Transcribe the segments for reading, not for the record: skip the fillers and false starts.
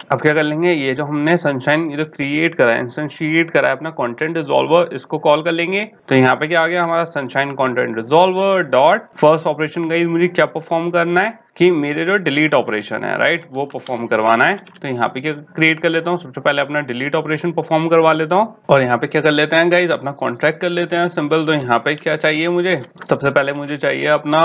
अब क्या कर लेंगे, ये जो हमने सनशाइन ये जो क्रिएट करा है, इंस्टेंशिएट करा है अपना कंटेंट रिजॉल्वर, इसको कॉल कर लेंगे। तो यहाँ पे क्या आ गया हमारा sunshine content resolver dot first operation. Guys मुझे क्या परफॉर्म करना है कि मेरे जो डिलीट ऑपरेशन है राइट, वो परफॉर्म करवाना है। तो यहाँ पे क्या क्रिएट कर लेता हूँ, सबसे पहले अपना डिलीट ऑपरेशन परफॉर्म करवा लेता हूँ। और यहाँ पे क्या कर लेते हैं गाइस, अपना कॉन्ट्रैक्ट कर लेते हैं सिंपल। तो यहाँ पे क्या चाहिए मुझे, सबसे पहले मुझे चाहिए अपना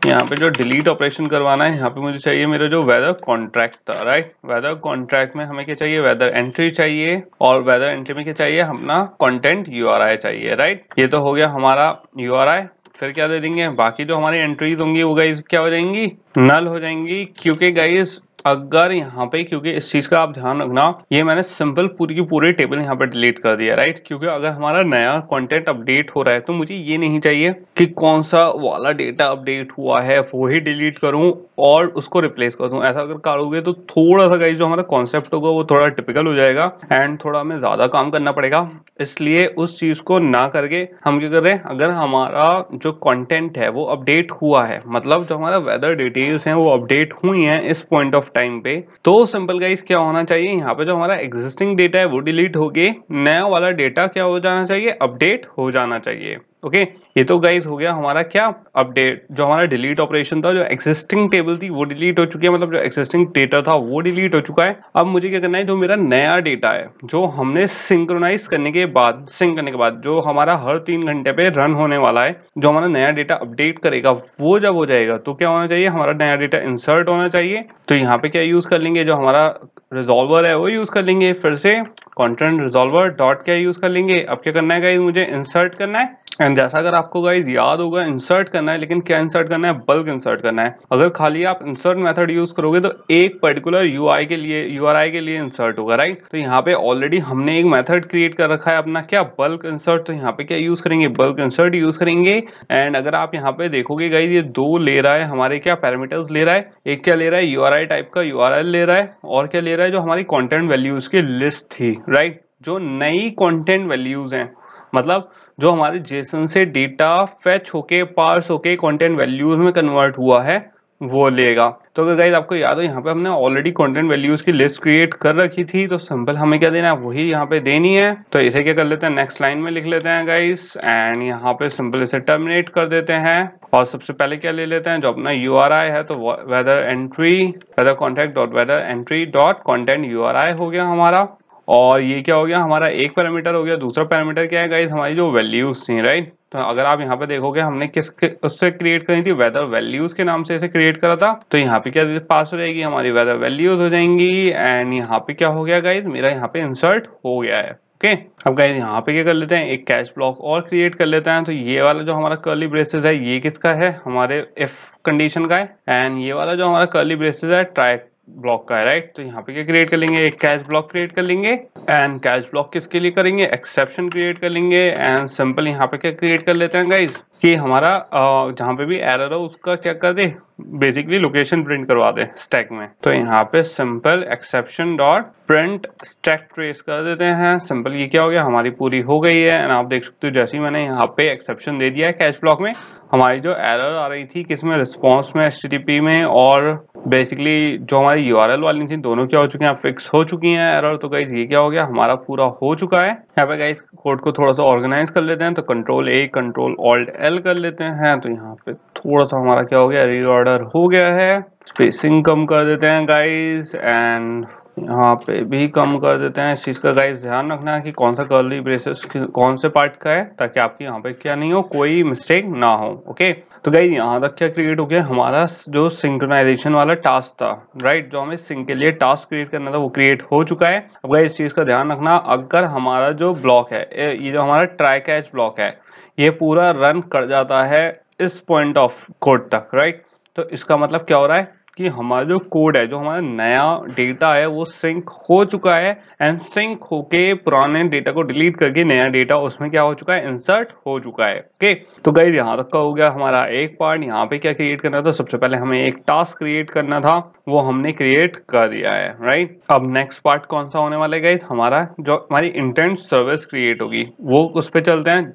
यहाँ पे जो डिलीट ऑपरेशन करवाना है, यहाँ पे मुझे चाहिए मेरा जो वेदर कॉन्ट्रैक्ट था राइट। वेदर कॉन्ट्रैक्ट में हमें क्या चाहिए, वेदर एंट्री चाहिए, और वेदर एंट्री में क्या चाहिए, अपना कंटेंट यूआरआई चाहिए राइट। ये तो हो गया हमारा यूआरआई। फिर क्या दे देंगे, बाकी जो हमारी एंट्रीज होंगी वो गाइस क्या हो जाएंगी, नल हो जाएंगी। क्योंकि गाइस अगर यहाँ पे, क्योंकि इस चीज का आप ध्यान रखना, ये मैंने सिंपल पूरी की पूरी टेबल यहाँ पे डिलीट कर दिया राइट। क्योंकि अगर हमारा नया कंटेंट अपडेट हो रहा है तो मुझे ये नहीं चाहिए कि कौन सा वाला डेटा अपडेट हुआ है वो ही डिलीट करूं और उसको रिप्लेस कर दूं। ऐसा अगर करोगे तो थोड़ा सा गाइस जो हमारा कॉन्सेप्ट होगा वो थोड़ा टिपिकल हो जाएगा एंड थोड़ा हमें ज्यादा काम करना पड़ेगा। इसलिए उस चीज को ना करके हम क्या कर रहे हैं, अगर हमारा जो कंटेंट है वो अपडेट हुआ है, मतलब जो हमारा वेदर डिटेल्स हैं वो अपडेट हुई हैं इस पॉइंट ऑफ टाइम पे, तो सिंपल गाइस क्या होना चाहिए, यहाँ पे जो हमारा एग्जिस्टिंग डेटा है वो डिलीट होके नया वाला डेटा क्या हो जाना चाहिए, अपडेट हो जाना चाहिए। ओके ये तो गाइस हो गया हमारा क्या, अपडेट। जो हमारा डिलीट ऑपरेशन था, जो एक्सिस्टिंग टेबल थी वो डिलीट हो चुकी है, मतलब जो एक्सिस्टिंग डेटा था वो डिलीट हो चुका है। अब मुझे क्या करना है, जो मेरा नया डेटा है जो हमने सिंक्रोनाइज करने के बाद, सिंक करने के बाद जो हमारा हर 3 घंटे पे रन होने वाला है, जो हमारा नया डेटा अपडेट करेगा, वो जब हो जाएगा तो क्या होना चाहिए, हमारा नया डेटा इंसर्ट होना चाहिए। तो यहाँ पे क्या यूज कर लेंगे, जो हमारा रिजॉल्वर है वो यूज कर लेंगे, फिर से कंटेंट रिजॉल्वर डॉट क्या यूज कर लेंगे। अब क्या करना है गाइस, मुझे इंसर्ट करना है। एंड जैसा अगर आपको गाइस याद होगा, इंसर्ट करना है, लेकिन क्या इंसर्ट करना है, बल्क इंसर्ट करना है। अगर खाली आप इंसर्ट मेथड यूज करोगे तो एक पर्टिकुलर यूआई के लिए, यूआरआई के लिए इंसर्ट होगा राइट। तो यहाँ पे ऑलरेडी हमने एक मेथड क्रिएट कर रखा है अपना क्या, बल्क इंसर्ट। तो यहाँ पे क्या यूज करेंगे, बल्क इंसर्ट यूज करेंगे। एंड अगर आप यहाँ पे देखोगे गाइस, ये दो ले रहा है हमारे क्या पैरामीटर्स ले रहा है। एक क्या ले रहा है, यूआरआई टाइप का यूआरएल ले रहा है, और क्या ले रहा है, जो हमारी कंटेंट वैल्यूज की लिस्ट थी राइट। जो नई कंटेंट वैल्यूज हैं, मतलब जो हमारे जेसन से डेटा फेच होके पार्स होके कंटेंट वैल्यूज में कन्वर्ट हुआ है वो लेगा। तो अगर गाइस आपको याद हो, यहाँ पे हमने ऑलरेडी कंटेंट वैल्यूज की लिस्ट क्रिएट कर रखी थी, तो सिंपल हमें क्या देना है, वही यहाँ पे देनी है। तो इसे क्या कर लेते हैं, नेक्स्ट लाइन में लिख लेते हैं गाइस, एंड यहाँ पे सिंपल इसे टर्मिनेट कर देते हैं। और सबसे पहले क्या ले लेते हैं, जो अपना यूआरआई है, तो weather entry, weather contact dot weather entry dot content URI हो गया हमारा। और ये क्या हो गया, हमारा एक पैरामीटर हो गया। दूसरा पैरामीटर क्या है गाइस, हमारी जो वैल्यूज थी राइट। तो अगर आप यहाँ पे देखोगे, हमने किस उससे क्रिएट करी थी, वेदर वैल्यूज के नाम से इसे क्रिएट करा था। तो यहाँ पे क्या पास हो जाएगी, हमारी वेदर वैल्यूज हो जाएंगी। एंड यहाँ पे क्या हो गया गाइस, मेरा यहाँ पे इंसर्ट हो गया है। ओके अब गाइस यहाँ पे क्या कर लेते हैं, एक कैच ब्लॉक और क्रिएट कर लेते हैं। तो ये वाला जो हमारा कर्ली ब्रेसेस है, ये किसका है, हमारे इफ कंडीशन का है। एंड ये वाला जो हमारा कर्ली ब्रेसेस है, ट्राई ब्लॉक का है राइट। तो यहाँ पे क्या क्रिएट कर लेंगे, एक कैच ब्लॉक क्रिएट कर लेंगे। एंड कैच ब्लॉक किसके लिए करेंगे, एक्सेप्शन क्रिएट कर लेंगे। एंड सिंपल यहाँ पे क्या क्रिएट कर लेते हैं गाइस, कि हमारा जहाँ पे भी एरर हो उसका क्या कर दे, बेसिकली लोकेशन प्रिंट करवा दे स्टैक में। तो यहाँ पे simple exception dot print stack trace कर देते हैं। सिंपल ये क्या हो गया, हमारी पूरी हो गई है। एंड आप देख सकते हो, जैसे ही मैंने यहाँ पे एक्सेप्शन दे दिया है कैच ब्लॉक में, हमारी जो एरर आ रही थी किसमें, रिस्पॉन्स में, HTTP में, और बेसिकली जो हमारी यूआरएल वाली थी, दोनों क्या हो चुकी हैं, फिक्स हो चुकी हैं एरर। तो गाइस ये क्या हो गया, हमारा पूरा हो चुका है। यहाँ पे गाइस कोड को थोड़ा सा ऑर्गेनाइज कर लेते हैं। तो Ctrl+A Ctrl+Alt+L कर लेते हैं। तो यहाँ पे थोड़ा सा हमारा क्या हो गया, रीऑर्डर हो गया है। स्पेसिंग कम कर देते हैं गाइस, एंड यहाँ पे भी कम कर देते हैं। इस चीज का गाइस ध्यान रखना है कि कौन सा कर्ली ब्रेसेस कौन से पार्ट का है, ताकि आपकी यहाँ पे क्या नहीं हो, कोई मिस्टेक ना हो। ओके तो गाइस यहाँ तक क्या क्रिएट हो गया, हमारा जो सिंक्रोनाइजेशन वाला टास्क था राइट, जो हमें सिंक के लिए टास्क क्रिएट करना था वो क्रिएट हो चुका है। अब गाइस इस चीज का ध्यान रखना, अगर हमारा जो ब्लॉक है, ये जो हमारा ट्राई कैच ब्लॉक है, ये पूरा रन कर जाता है इस पॉइंट ऑफ कोड तक राइट। तो इसका मतलब क्या हो रहा है कि हमारा जो कोड है, जो हमारा नया डेटा है, वो सिंक हो चुका है। एंड सिंक होके पुराने डेटा को डिलीट करके नया डेटा उसमें क्या हो चुका है, इंसर्ट हो चुका है। ओके तो गाइस यहाँ तक का हो गया हमारा एक पार्ट। यहाँ पे क्या क्रिएट करना था, सबसे पहले हमें एक टास्क क्रिएट करना था, वो हमने क्रिएट कर दिया है राइट। अब नेक्स्ट पार्ट कौन सा होने वाला है गाइस, हमारा जो हमारी इंटेंट सर्विस क्रिएट होगी वो उस पर चलते हैं,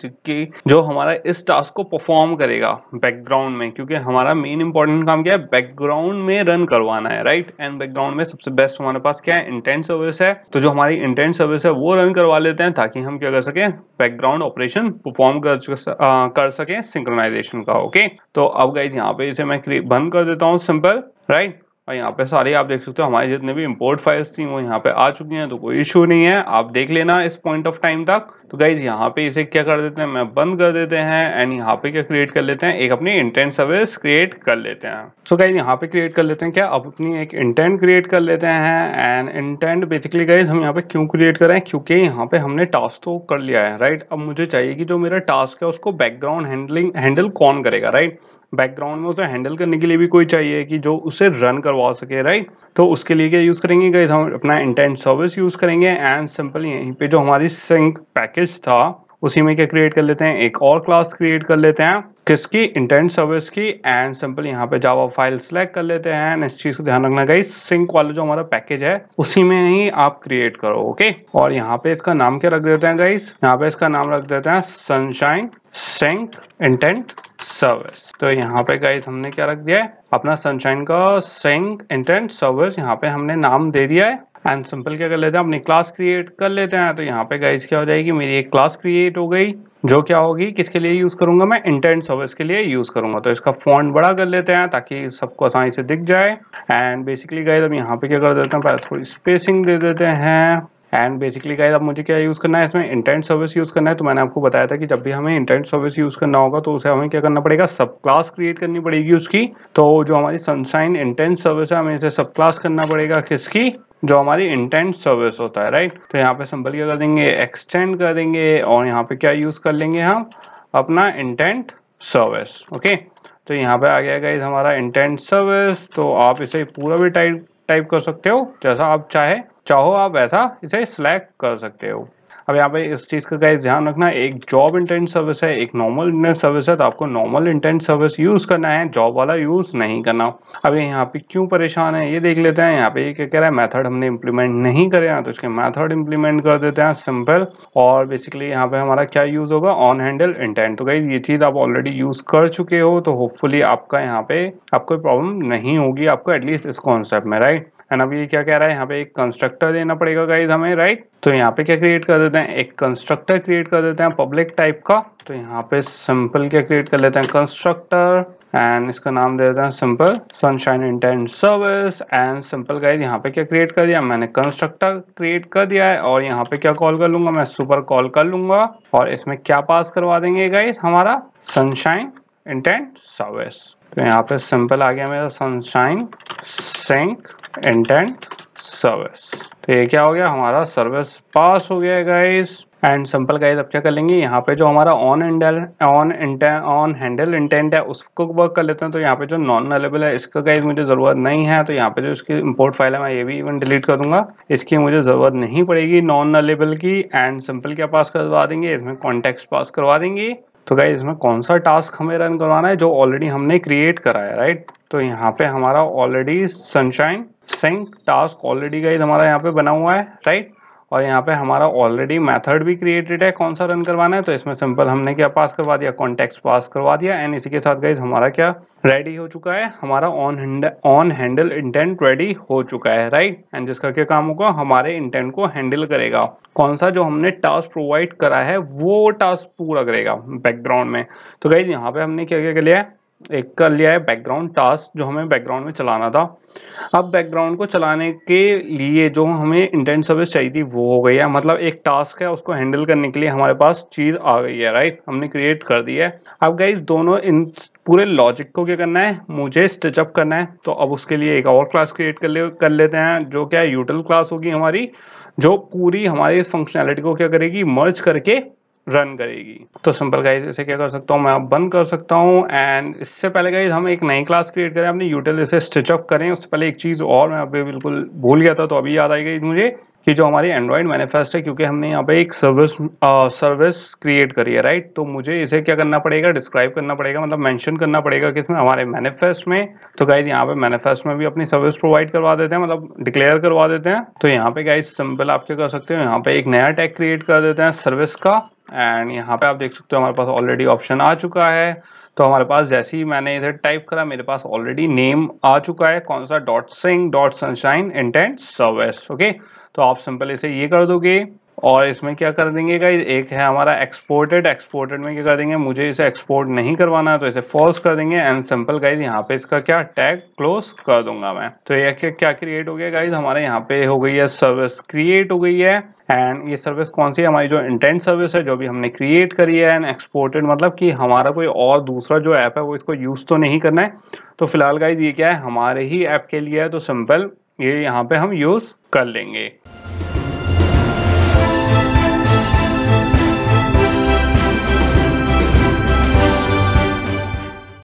जो हमारा इस टास्क को परफॉर्म करेगा बैकग्राउंड में। क्योंकि हमारा मेन इंपॉर्टेंट काम क्या है, बैकग्राउंड में रन करवाना है, राइट। एंड बैकग्राउंड में सबसे बेस्ट हमारे पास क्या है, इंटेंट सर्विस है। तो जो हमारी इंटेंट सर्विस है वो रन करवा लेते हैं ताकि हम क्या कर सकें, बैकग्राउंड ऑपरेशन परफॉर्म कर सकें सिंक्रोनाइजेशन का। ओके, तो अब गाइज यहाँ पे इसे मैं बंद कर देता हूँ, सिंपल, राइट। और यहाँ पे सारे आप देख सकते हो हमारी जितने भी इंपोर्ट फाइल्स थी वो यहाँ पे आ चुकी हैं, तो कोई इशू नहीं है, आप देख लेना इस पॉइंट ऑफ टाइम तक। तो गाइज यहाँ पे इसे क्या कर देते हैं, मैं बंद कर देते हैं एंड यहाँ पे क्या क्रिएट कर लेते हैं, एक अपनी इंटेंट सर्विस क्रिएट कर लेते हैं। सो गाइज यहाँ पे क्रिएट कर लेते हैं क्या, अब अपनी एक इंटेंट क्रिएट कर लेते हैं। एंड इंटेंट बेसिकली गाइज हम यहाँ पे क्यों क्रिएट कर रहे हैं, क्योंकि यहाँ पे हमने टास्क तो कर लिया है, राइट। अब मुझे चाहिए कि जो मेरा टास्क है उसको बैकग्राउंड हैंडल कौन करेगा, राइट। बैकग्राउंड में उसे हैंडल करने के लिए भी कोई चाहिए कि जो उसे रन करवा सके, राइट। तो उसके लिए क्या यूज करेंगे गाइस, हम अपना इंटेंट सर्विस यूज करेंगे। एंड सिंपल यहीं पे जो हमारी सिंक पैकेज था उसी में क्या क्रिएट कर लेते हैं, एक और क्लास क्रिएट कर लेते हैं, किसकी, इंटेंट सर्विस की। एंड सिंपल यहाँ पे जावा फाइल सेलेक्ट कर लेते हैं। एंड इस चीज को ध्यान रखना गाइस, सिंक वाला जो हमारा पैकेज है उसी में ही आप क्रिएट करो, ओके। और यहाँ पे इसका नाम क्या रख देते हैं गाइस, यहाँ पे इसका नाम रख देते हैं सनशाइन सिंक इंटेंट सर्विस। तो यहाँ पे गाइस हमने क्या रख दिया है, अपना सनशाइन का सिंक इंटेंट सर्विस यहाँ पे हमने नाम दे दिया है। एंड सिंपल क्या कर लेते हैं, अपनी क्लास क्रिएट कर लेते हैं। तो यहाँ पे गाइस क्या हो जाएगी, मेरी एक क्लास क्रिएट हो गई जो क्या होगी, किसके लिए यूज करूंगा, मैं इंटेंट सर्विस के लिए यूज करूंगा। तो इसका फॉन्ट बड़ा कर लेते हैं ताकि सबको आसानी से दिख जाए। एंड बेसिकली गाइस अब यहाँ पे क्या कर देते हैं, पहले थोड़ी स्पेसिंग दे देते हैं। एंड बेसिकली गाइस अब मुझे क्या यूज़ करना है, इसमें इंटेंट सर्विस यूज़ करना है। तो मैंने आपको बताया था कि जब भी हमें इंटेंट सर्विस यूज़ करना होगा तो उसे हमें क्या करना पड़ेगा, सब क्लास क्रिएट करनी पड़ेगी उसकी। तो जो हमारी सनशाइन इंटेंट सर्विस है हमें इसे सब क्लास करना पड़ेगा, किसकी, जो हमारी इंटेंट सर्विस होता है, राइट। तो यहाँ पे सिंपल क्या कर देंगे, एक्सटेंड कर देंगे और यहाँ पे क्या यूज़ कर लेंगे हम, अपना इंटेंट सर्विस, ओके। तो यहाँ पे आ गया गाइस हमारा इंटेंट सर्विस। तो आप इसे पूरा भी टाइप कर सकते हो, जैसा आप चाहो आप वैसा इसे सिलेक्ट कर सकते हो। अब यहाँ पे इस चीज़ का गाइस ध्यान रखना, एक जॉब इंटेंट सर्विस है, एक नॉर्मल इंटेंट सर्विस है। तो आपको नॉर्मल इंटेंट सर्विस यूज़ करना है, जॉब वाला यूज़ नहीं करना। अब यहाँ पे क्यों परेशान है ये देख लेते हैं। यहाँ पे ये क्या कह रहा है, मेथड हमने इम्प्लीमेंट नहीं करे हैं, तो इसके मेथड इम्प्लीमेंट कर देते हैं, सिंपल। और बेसिकली यहाँ पे हमारा क्या यूज़ होगा, ऑन हैंडल इंटेंट। तो गाइस ये चीज़ आप ऑलरेडी यूज़ कर चुके हो, तो होपफुली आपका यहाँ पे आपको प्रॉब्लम नहीं होगी, आपको एटलीस्ट इस कॉन्सेप्ट में, राइट। एंड अभी क्या कह रहा है, यहाँ पे एक कंस्ट्रक्टर देना पड़ेगा गाइस हमें, राइट। तो यहाँ पे क्या क्रिएट कर देते हैं, एक कंस्ट्रक्टर क्रिएट कर देते हैं पब्लिक टाइप का। तो यहाँ पे सिंपल क्या क्रिएट कर लेते हैं, कंस्ट्रक्टर। एंड इसका नाम दे देते हैं simple sunshine intent service. And simple guys यहाँ पे क्या क्रिएट कर दिया, मैंने कंस्ट्रक्टर क्रिएट कर दिया है। और यहाँ पे क्या कॉल कर लूंगा, मैं सुपर कॉल कर लूंगा। और इसमें क्या पास करवा देंगे गाइस, हमारा सनशाइन इंटेंट सर्विस। तो यहाँ पे सिंपल आ गया मेरा सनशाइन सिंक इंटेंट सर्विस। तो ये क्या हो गया, हमारा सर्विस पास हो गया है गाइस। एंड सिंपल गाइस अब क्या कर लेंगे, यहाँ पे जो हमारा ऑन हैंडल इंटेंट है उसको वर्क कर लेते हैं। तो यहाँ पे जो नॉन अवेलेबल है इसका गाइस मुझे जरूरत नहीं है। तो यहाँ पे जो इसकी इंपोर्ट फाइल है मैं ये भी इवन डिलीट कर दूंगा, इसकी मुझे जरूरत नहीं पड़ेगी नॉन अवेलेबल की। एंड सिंपल क्या पास करवा देंगे, इसमें कॉन्टेक्स्ट पास करवा देंगे। तो गाइस इसमें कौन सा टास्क हमें रन करवाना है, जो ऑलरेडी हमने क्रिएट करा है, राइट। तो यहाँ पे हमारा already sunshine sync task already guys हमारा यहाँ पे बना हुआ है, राइट। और यहाँ पे हमारा ऑलरेडी मेथड भी क्रिएटेड है, कौन सा रन करवाना है। तो इसमें सिंपल हमने क्या पास करवा दिया, कॉन्टेक्स्ट पास करवा दिया। एंड इसी के साथ गाइस हमारा क्या रेडी हो चुका है, हमारा ऑन हैंडल इंटेंट रेडी हो चुका है, राइट। एंड जिसका क्या काम होगा, हमारे इंटेंट को हैंडल करेगा, कौन सा, जो हमने टास्क प्रोवाइड करा है वो टास्क पूरा करेगा बैकग्राउंड में। तो गाइस यहाँ पे हमने क्या क्या कर लिया है, एक कर लिया है बैकग्राउंड टास्क जो हमें बैकग्राउंड में चलाना था। अब बैकग्राउंड को चलाने के लिए जो हमें इंटेंट सर्विस चाहिए थी वो हो गई है, मतलब एक टास्क है उसको हैंडल करने के लिए हमारे पास चीज आ गई है, राइट, हमने क्रिएट कर दी है। अब गाइस दोनों इन पूरे लॉजिक को क्या करना है, मुझे स्टिचअप करना है। तो अब उसके लिए एक और क्लास क्रिएट कर लेते हैं, जो क्या यूटिल क्लास होगी हमारी, जो पूरी हमारी इस फंक्शनैलिटी को क्या करेगी, मर्ज करके रन करेगी। तो सिंपल गाइस इसे क्या कर सकता हूँ, मैं अब बंद कर सकता हूँ। एंड इससे पहले गाइस हम एक नई क्लास क्रिएट करें, अपनी यूटिल इसे स्टिचअप करें, उससे पहले एक चीज़ और मैं अभी बिल्कुल भूल गया था, तो अभी याद आई गई मुझे कि जो हमारी एंड्रॉइड मैनिफेस्ट है, क्योंकि हमने यहाँ पे एक सर्विस क्रिएट करी है, राइट। तो मुझे इसे क्या करना पड़ेगा, डिस्क्राइब करना पड़ेगा, मतलब मेंशन करना पड़ेगा किसमें, हमारे मैनिफेस्ट में। तो गाइस यहाँ पे मैनिफेस्ट में भी अपनी सर्विस प्रोवाइड करवा देते हैं, मतलब डिक्लेयर करवा देते हैं। तो यहाँ पे गाइस सिंपल आप क्या कर सकते हो, यहाँ पे एक नया टैग क्रिएट कर देते हैं सर्विस का। एंड यहाँ पे आप देख सकते हो हमारे पास ऑलरेडी ऑप्शन आ चुका है। तो हमारे पास जैसे ही मैंने इधर टाइप करा मेरे पास ऑलरेडी नेम आ चुका है, कौन सा, .sing.sunshine इंटेंट सर्विस। ओके, तो आप सिंपल इसे ये कर दोगे और इसमें क्या कर देंगे गाइस, एक है हमारा एक्सपोर्टेड में क्या कर देंगे, मुझे इसे एक्सपोर्ट नहीं करवाना है तो इसे फॉल्स कर देंगे एंड सिंपल गाइस यहाँ पे इसका क्या टैग क्लोज कर दूंगा मैं। तो ये क्या क्रिएट हो गया गाइस, हमारे यहाँ पे हो गई है सर्विस क्रिएट हो गई है। एंड ये सर्विस कौन सी है, हमारी जो इंटेंट सर्विस है जो भी हमने क्रिएट करी है। एंड एक्सपोर्टेड मतलब कि हमारा कोई और दूसरा जो ऐप है वो इसको यूज तो नहीं करना है। तो फिलहाल गाइस ये क्या है, हमारे ही ऐप के लिए है, तो सिंपल ये यहाँ पे हम यूज कर लेंगे।